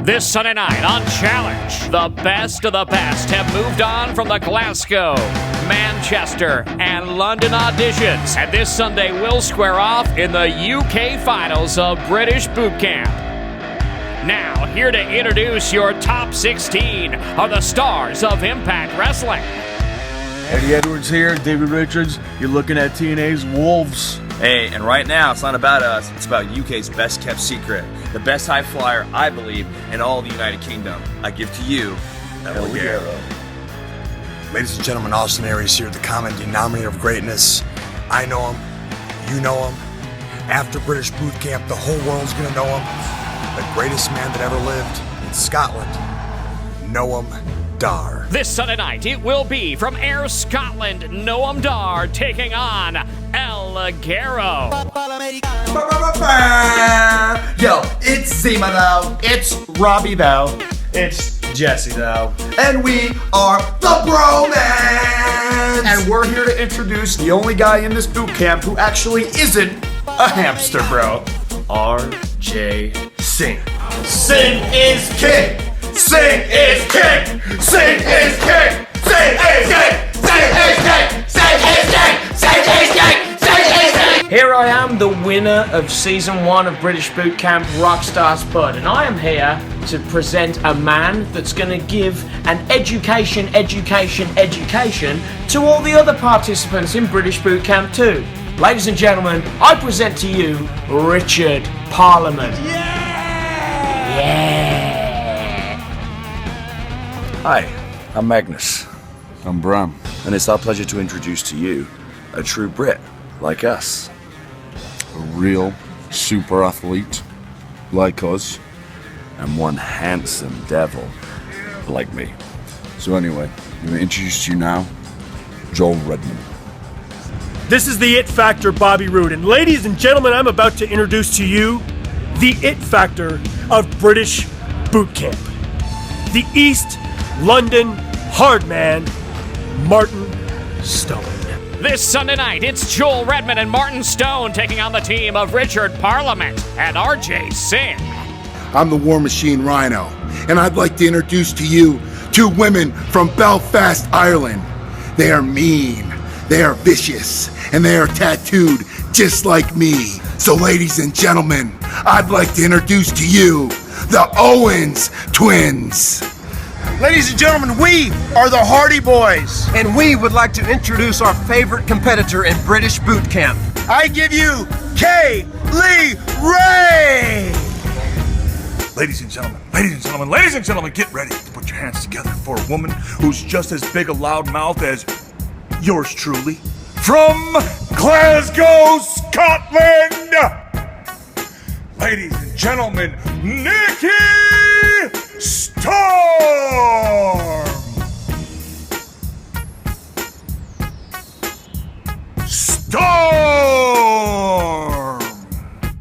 This Sunday night on Challenge, the best of the best have moved on from the Glasgow, Manchester, and London auditions, and this Sunday will square off in the UK finals of British Boot Camp. Now, here to introduce your top 16 are the stars of Impact Wrestling. Eddie Edwards here, David Richards. You're looking at TNA's Wolves. Hey, and right now, it's not about us, it's about UK's best kept secret. The best high flyer, I believe, in all the United Kingdom. I give to you, El Ligero. Ladies and gentlemen, Austin Aries here, the common denominator of greatness. I know him, you know him. After British Boot Camp, the whole world's gonna know him. The greatest man that ever lived in Scotland. Noam Dar. This Sunday night, it will be from Ayr Scotland, Noam Dar taking on El Ligero. Yo, it's Zima though. It's Robbie though. It's Jesse, though. And we are the Bromans! And we're here to introduce the only guy in this boot camp who actually isn't a hamster bro. R.J. Singh. Singh is king! Singh is king! Singh is king! Singh is king! Singh is king! Singh is king! Singh is king! Singh is king! Here I am, the winner of Season 1 of British Boot Camp, Rockstar Spud, and I am here to present a man that's going to give an education to all the other participants in British Boot Camp too. Ladies and gentlemen, I present to you Richard Parliament. Yeah! Hi, I'm Magnus, I'm Bram. and it's our pleasure to introduce to you a true Brit like us. A real super athlete like us. And one handsome devil like me. So anyway, I'm going to introduce to you now Joel Redman. This is the It Factor, Bobby Roode. And ladies and gentlemen, I'm about to introduce to you the It Factor of British Boot Camp. The East London Hardman, Martin Stone. This Sunday night, it's Joel Redman and Martin Stone taking on the team of Richard Parliament and R.J. Singh. I'm the War Machine Rhino, and I'd like to introduce to you two women from Belfast, Ireland. They are mean, they are vicious, and they are tattooed just like me. So ladies and gentlemen, I'd like to introduce to you the Owens twins. Ladies and gentlemen, we are the Hardy Boys. And we would like to introduce our favorite competitor in British Boot Camp. I give you Kay Lee Ray! Ladies and gentlemen, get ready to put your hands together for a woman who's just as big a loudmouth as yours truly. From Glasgow, Scotland, ladies and gentlemen, Nikki Storm!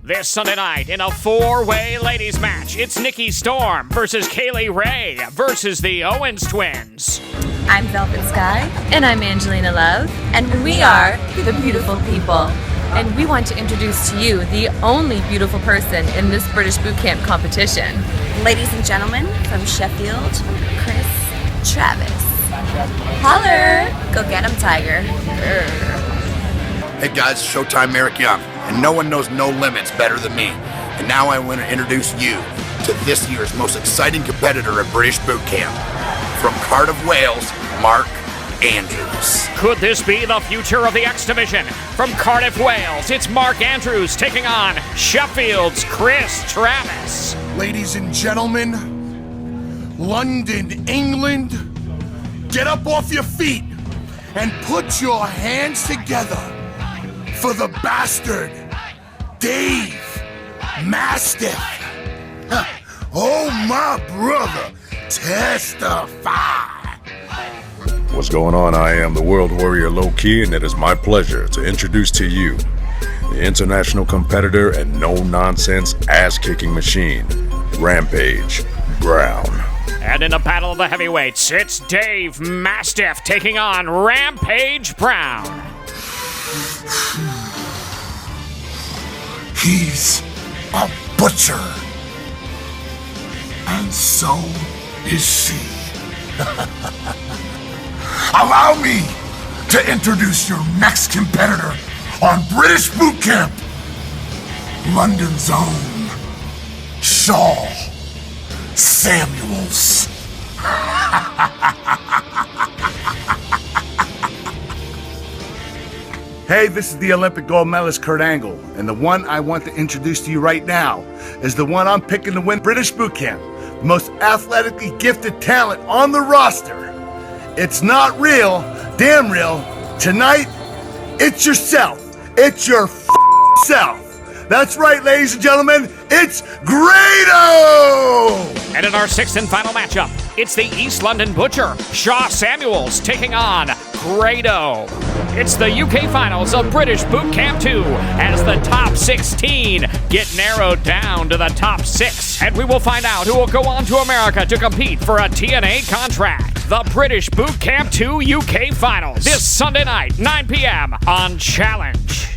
This Sunday night, in a four-way ladies match, it's Nikki Storm versus Kaylee Ray versus the Owens twins. I'm Velvet Sky. And I'm Angelina Love. And we are the Beautiful People. And we want to introduce to you the only beautiful person in this British Boot Camp competition. Ladies and gentlemen, from Sheffield, Chris Travis. Holler! Go get him, Tiger. Hey guys, Showtime Merrick Young, and no one knows No Limits better than me. And now I want to introduce you to this year's most exciting competitor at British Boot Camp. From Cardiff, Wales, Mark Andrews. Could this be the future of the X Division? From Cardiff, Wales, it's Mark Andrews taking on Sheffield's Chris Travis. Ladies and gentlemen, London, England, get up off your feet and put your hands together for the bastard, Dave Mastiff. Oh, my brother, testify. What's going on? I am the World Warrior Low-Key, and it is my pleasure to introduce to you the international competitor and no-nonsense ass-kicking machine, Rampage Brown. And in a battle of the heavyweights, it's Dave Mastiff taking on Rampage Brown. He's a butcher. And and so is she. Allow me to introduce your next competitor on British Boot Camp, London's own Shaw Samuels. Hey, this is the Olympic gold medalist Kurt Angle, and the one I want to introduce to you right now is the one I'm picking to win British Boot Camp, the most athletically gifted talent on the roster. It's not real, damn real. Tonight, it's yourself. It's your self. That's right, ladies and gentlemen, it's Grado! And in our sixth and final matchup, it's the East London Butcher, Shaw Samuels, taking on Grado. It's the UK finals of British Boot Camp 2 as the top 16 get narrowed down to the top 6. And we will find out who will go on to America to compete for a TNA contract. The British Boot Camp 2 UK finals this Sunday night, 9 p.m. on Challenge.